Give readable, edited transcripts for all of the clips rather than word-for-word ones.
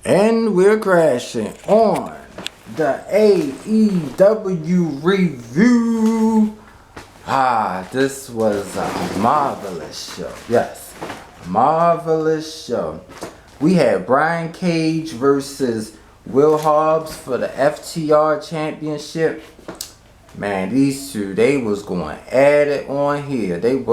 And we're crashing on the AEW review. This was a marvelous show. Yes, marvelous show. We had Brian Cage versus Will Hobbs for the FTR championship. Man, these two, they was going at it on here. They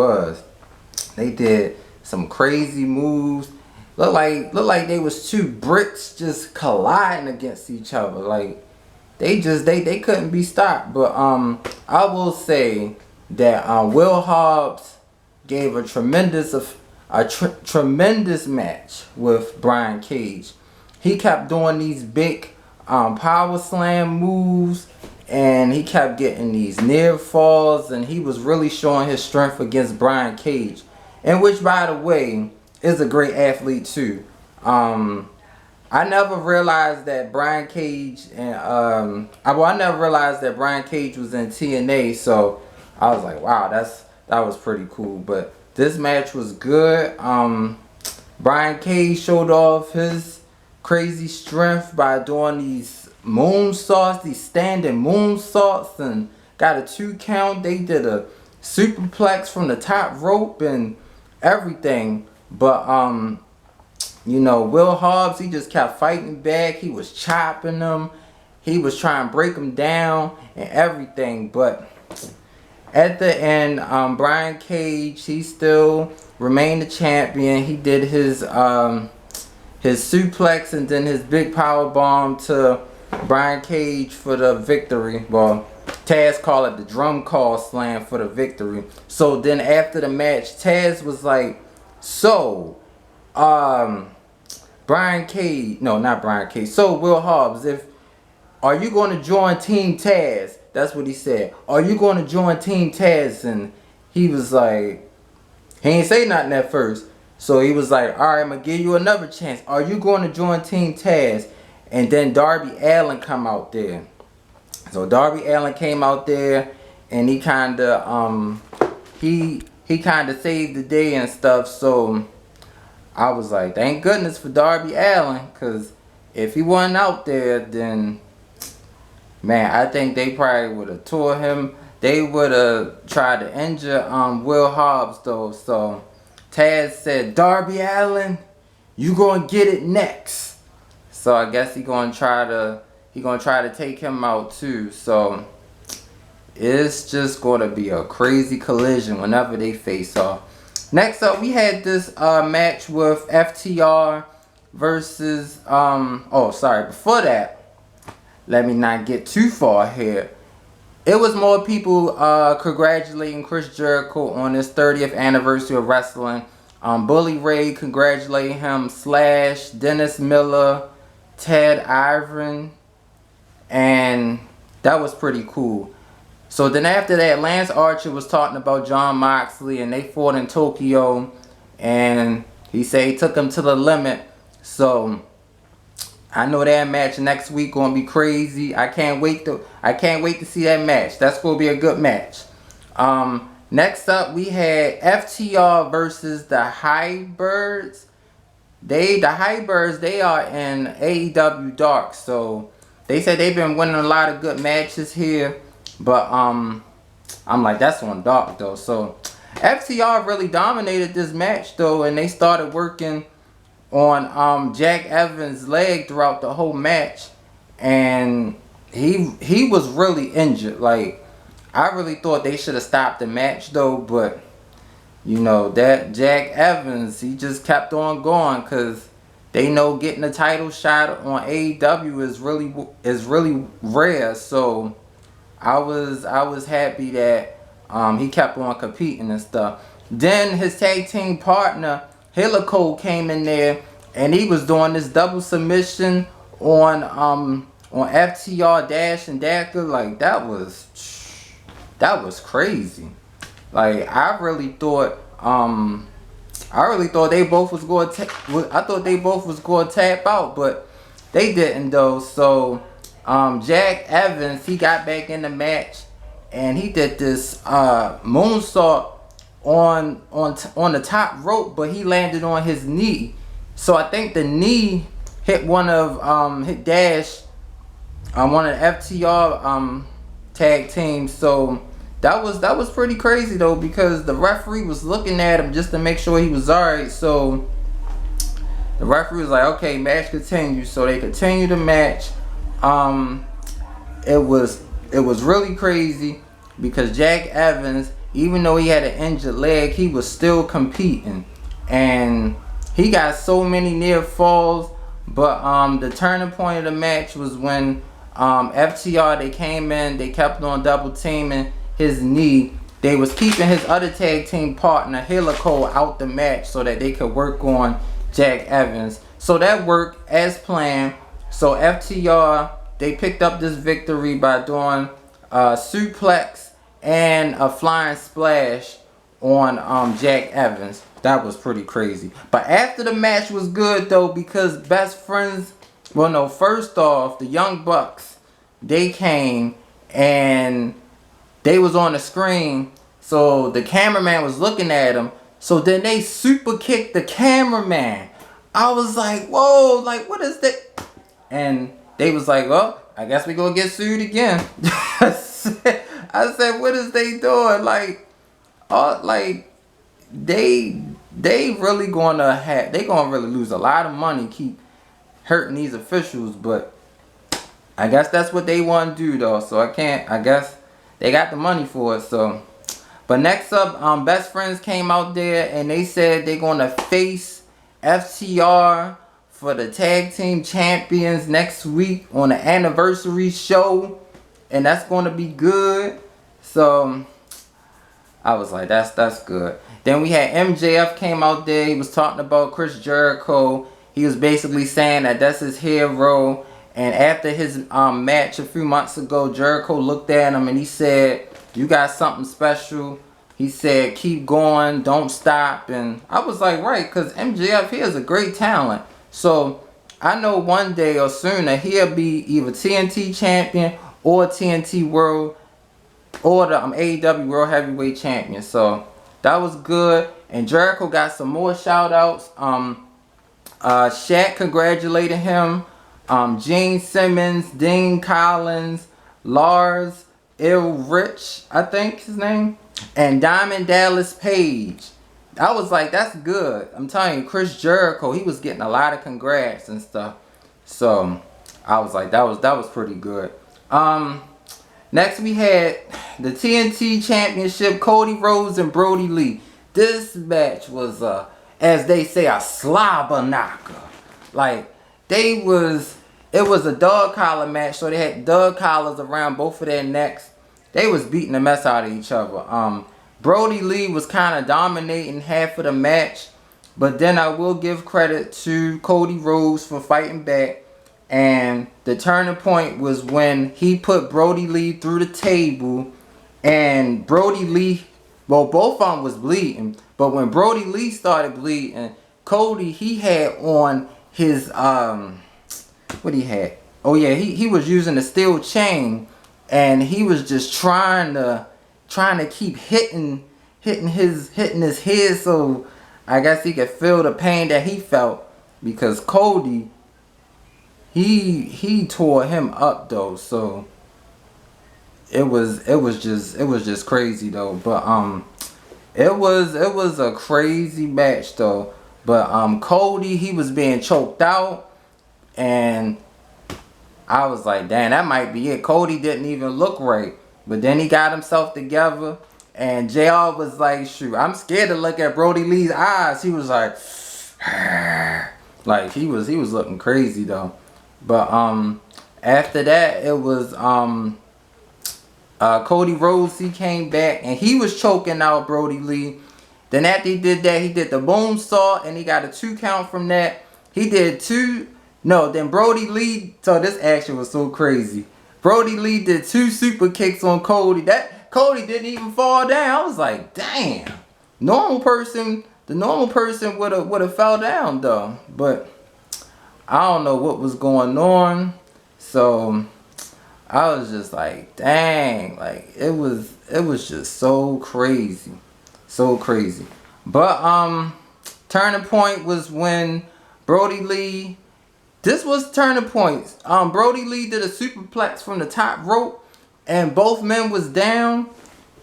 did some crazy moves. Look like they was two bricks just colliding against each other. Like they couldn't be stopped. But I will say that Will Hobbs gave a tremendous match with Brian Cage. He kept doing these big power slam moves, and he kept getting these near falls, and he was really showing his strength against Brian Cage, and which, by the way, is a great athlete too. I never realized that Brian Cage and I never realized that Brian Cage was in TNA, so I was like, wow, that was pretty cool. But this match was good. Brian Cage showed off his crazy strength by doing these moonsaults, these standing moonsaults, and got a 2 count. They did a superplex from the top rope and everything. But you know, Will Hobbs, he just kept fighting back. He was chopping them. He was trying to break them down and everything. But at the end, Brian Cage, he still remained the champion. He did his suplex and then his big power bomb to Brian Cage for the victory. Well, Taz called it the drum call slam for the victory. So then after the match, Taz was like, so, Brian Cage, no, not Brian Cage. So, Will Hobbs, are you going to join Team Taz? That's what he said. Are you going to join Team Taz? And he was like, he ain't say nothing at first. So he was like, all right, I'm going to give you another chance. Are you going to join Team Taz? And then Darby Allin come out there. So Darby Allin came out there, and he kind of, he kind of saved the day and stuff. So I was like, thank goodness for Darby Allin, because if he wasn't out there, then, man, I think they probably would have tore him. They would have tried to injure Will Hobbs, though. So Taz said, Darby Allin, you gonna get it next. So I guess he gonna try to take him out too. So it's just gonna be a crazy collision whenever they face off. Next up, we had this match with FTR versus before that, let me not get too far here. It was more people congratulating Chris Jericho on his 30th anniversary of wrestling. Bully Ray congratulating him, Slash, Dennis Miller, Ted Ivory, and that was pretty cool. So then after that, Lance Archer was talking about Jon Moxley, and they fought in Tokyo, and he said he took him to the limit. So I know that match next week gonna be crazy. I can't wait to see that match. That's gonna be a good match. Next up, we had FTR versus the Highbirds. The Highbirds, they are in AEW Dark, so they said they've been winning a lot of good matches here. But I'm like, that's on Dark though. So FTR really dominated this match though, and they started working on Jack Evans' leg throughout the whole match, and he was really injured. Like, I really thought they should have stopped the match though, but you know, that Jack Evans, he just kept on going, because they know getting a title shot on AEW is really rare. So I was happy that he kept on competing and stuff. Then his tag team partner Helico came in there, and he was doing this double submission on FTR Dash and Dagger. Like, that was crazy. Like, I really thought they both was going to tap out, but they didn't though. So Jack Evans, he got back in the match, and he did this moonsault on the top rope, but he landed on his knee. So I think the knee hit hit Dash on one of the FTR tag teams. So that was pretty crazy though, because the referee was looking at him just to make sure he was alright. So the referee was like, okay, match continues. So they continued the match. It was really crazy because Jack Evans, even though he had an injured leg, he was still competing, and he got so many near falls. But the turning point of the match was when FTR, they came in, they kept on double teaming his knee. They was keeping his other tag team partner jerIcho out the match so that they could work on Jack Evans. So that worked as planned. So FTR, they picked up this victory by doing a suplex and a flying splash on Jack Evans. That was pretty crazy. But after the match was good though, because best friends, well no, first off, the Young Bucks, they came and they was on the screen, so the cameraman was looking at him. So then they super kicked the cameraman. I was like, whoa, like what is that? And they was like, well, I guess we gonna get sued again. I said, what is they doing? Like, they really gonna really lose a lot of money, keep hurting these officials. But I guess that's what they want to do though. So I guess they got the money for it. So, but next up, Best Friends came out there and they said they're gonna face FTR for the tag team champions next week on the anniversary show, and that's gonna be good. So I was like, that's good. Then we had MJF came out there. He was talking about Chris Jericho. He was basically saying that that's his hero. And after his match a few months ago, Jericho looked at him and he said, you got something special. He said, keep going, don't stop. And I was like, right, because MJF, he is a great talent. So I know one day or sooner he'll be either TNT champion or TNT World or the AEW World Heavyweight Champion. So that was good. And Jericho got some more shout outs. Shaq congratulated him. Gene Simmons, Dean Collins, Lars Ulrich, I think his name, and Diamond Dallas Page. I was like, that's good. I'm telling you, Chris Jericho, he was getting a lot of congrats and stuff. So I was like, that was pretty good. Next we had the TNT Championship, Cody Rhodes and Brody Lee. This match was as they say, a slobber knocker. Like, it was a dog collar match, so they had dog collars around both of their necks. They was beating the mess out of each other. Brody Lee was kind of dominating half of the match, but then I will give credit to Cody Rhodes for fighting back. And the turning point was when he put Brody Lee through the table, and Brody Lee, well, both of them was bleeding, but when Brody Lee started bleeding, Cody, he had on his what he had? Oh yeah, he was using a steel chain, and he was just trying to keep hitting his head, so I guess he could feel the pain that he felt, because Cody, he tore him up though. So it was just crazy though. But it was a crazy match though. But Cody, he was being choked out, and I was like, damn, that might be it. Cody didn't even look right, but then he got himself together, and JR was like, shoot, I'm scared to look at Brody Lee's eyes. He was like, like he was looking crazy though. But after that, it was Cody Rhodes. He came back and he was choking out Brody Lee. Then after he did that, he did the boom saw, and he got a 2 count from that. He did then Brody Lee, so this action was so crazy. Brody Lee did 2 super kicks on Cody. That Cody didn't even fall down. I was like, damn. The normal person would have fell down though. But I don't know what was going on. So I was just like, dang, like it was just so crazy. So crazy. But turning point was when Brody Lee this was turning points. Brody Lee did a superplex from the top rope, and both men was down.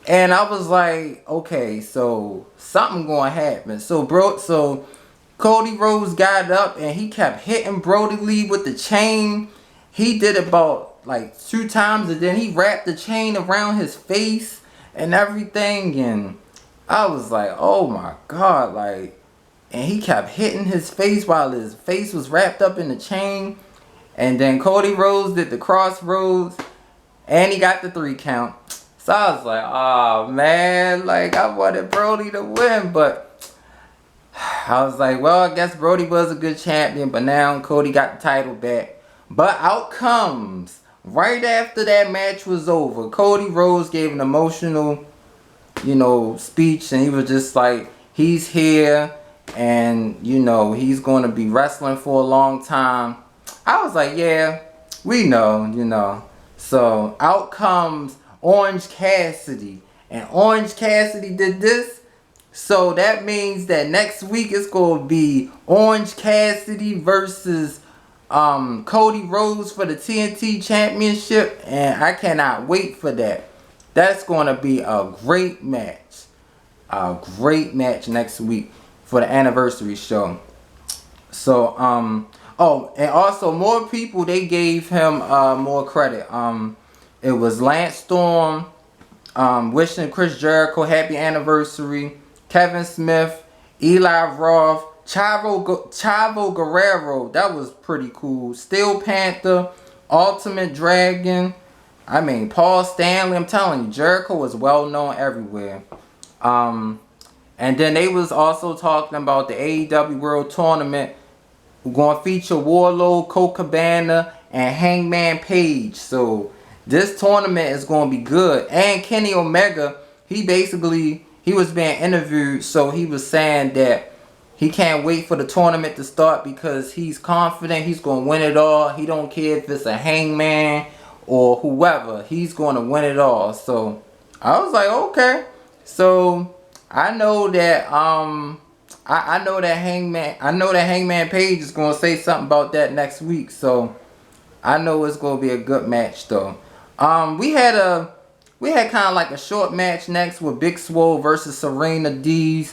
And I was like, okay, so something gonna happen. So Cody Rhodes got up and he kept hitting Brody Lee with the chain. He did it about like 2 times, and then he wrapped the chain around his face and everything. And I was like, oh my God, like, and he kept hitting his face while his face was wrapped up in the chain. And then Cody Rhodes did the crossroads, and he got the 3 count. So I was like, oh man, like I wanted Brody to win, but I was like, well, I guess Brody was a good champion, but now Cody got the title back. But out comes, right after that match was over, Cody Rhodes gave an emotional, speech, and he was just like, he's here, and, he's going to be wrestling for a long time. I was like, yeah, we know. So out comes Orange Cassidy, and Orange Cassidy did this, so that means that next week it's going to be Orange Cassidy versus Cody Rhodes for the TNT Championship, and I cannot wait for that. That's going to be a great match next week for the anniversary show. So oh, and also more people, they gave him more credit. It was Lance Storm wishing Chris Jericho happy anniversary. Kevin Smith, Eli Roth, Chavo Guerrero, that was pretty cool. Steel Panther, Ultimate Dragon. I mean, Paul Stanley. I'm telling you, Jericho was well known everywhere. And then they was also talking about the AEW World Tournament. We're going to feature Warlord, Colt Cabana, and Hangman Page. So this tournament is going to be good. And Kenny Omega, he was being interviewed, so he was saying that he can't wait for the tournament to start because he's confident he's going to win it all. He don't care if it's a Hangman or whoever. He's going to win it all. So I was like, okay. So I know that I know that Hangman Page is going to say something about that next week. So I know it's going to be a good match though. We had kind of like a short match next with Big Swole versus Serena Deeb.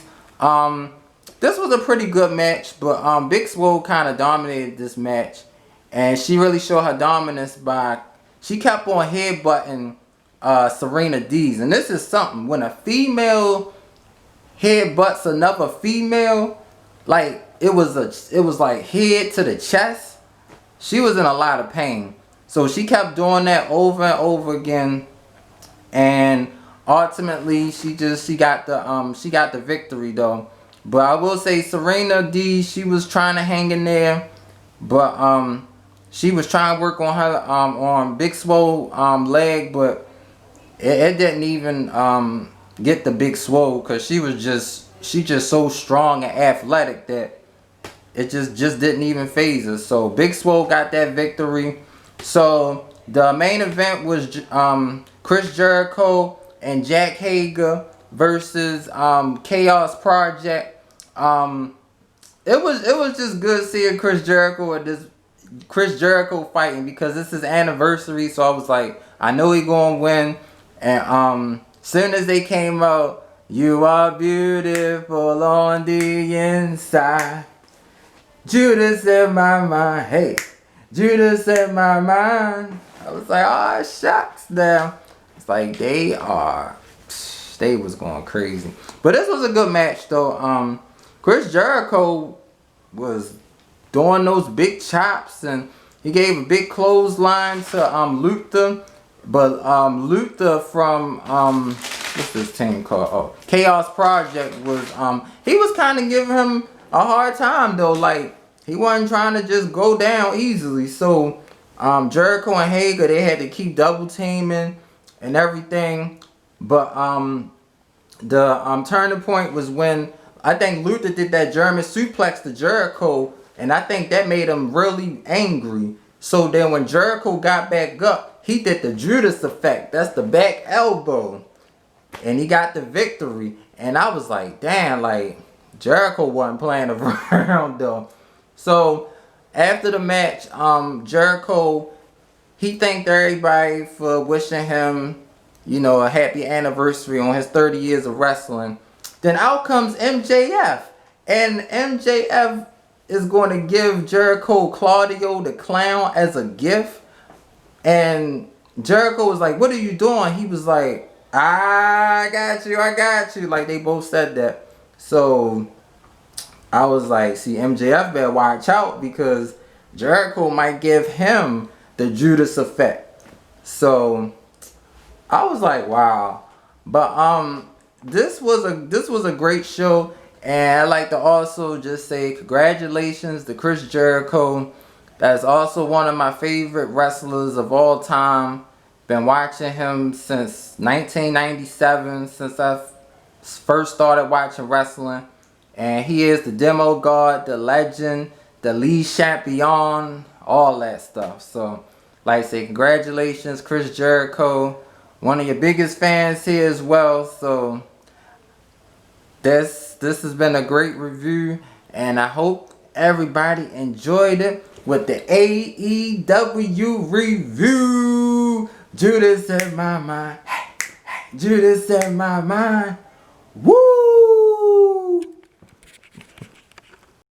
This was a pretty good match, but Big Swole kind of dominated this match, and she really showed her dominance by she kept on headbutting Serena Deeb. And this is something, when a female headbutts another female, like it was like head to the chest. She was in a lot of pain. So she kept doing that over and over again, and ultimately she got the victory though. But I will say Serena Deeb, she was trying to hang in there, but she was trying to work on her on Big Swole leg, but it didn't even get the Big Swole, because she just so strong and athletic that it just didn't even phase her. So Big Swole got that victory. So the main event was Chris Jericho and Jack Hager versus Chaos Project. It was just good seeing Chris Jericho fighting, because this is anniversary. So I was like, I know he gonna win. And soon as they came out, you are beautiful on the inside, Judas in my mind, hey, Judas in my mind. I was like, oh shucks now. It's like they was going crazy. But this was a good match though. Chris Jericho was doing those big chops, and he gave a big clothesline to Luther. But Luther from what's this team called? Oh, Chaos Project was he was kind of giving him a hard time though. Like, he wasn't trying to just go down easily. So Jericho and Hager, they had to keep double teaming and everything. But the turning point was when I think Luther did that German suplex to Jericho, and I think that made him really angry. So then when Jericho got back up, he did the Judas effect. That's the back elbow. And he got the victory. And I was like, damn, like, Jericho wasn't playing around though. So, after the match, Jericho, he thanked everybody for wishing him, you know, a happy anniversary on his 30 years of wrestling. Then out comes MJF. And MJF is going to give Jericho Claudio the Clown as a gift. And Jericho was like, what are you doing? He was like, I got you, I got you. Like, they both said that. So I was like, see, MJF better watch out, because Jericho might give him the Judas effect. So I was like, wow. But this was a great show, and I'd like to also just say congratulations to Chris Jericho. That's also one of my favorite wrestlers of all time. Been watching him since 1997, since I first started watching wrestling. And he is the demo god, the legend, the lead champion, all that stuff. So, like I say, congratulations, Chris Jericho. One of your biggest fans here as well. So, this has been a great review. And I hope everybody enjoyed it with the AEW review. Judas in my mind. Judas in my mind. Woo!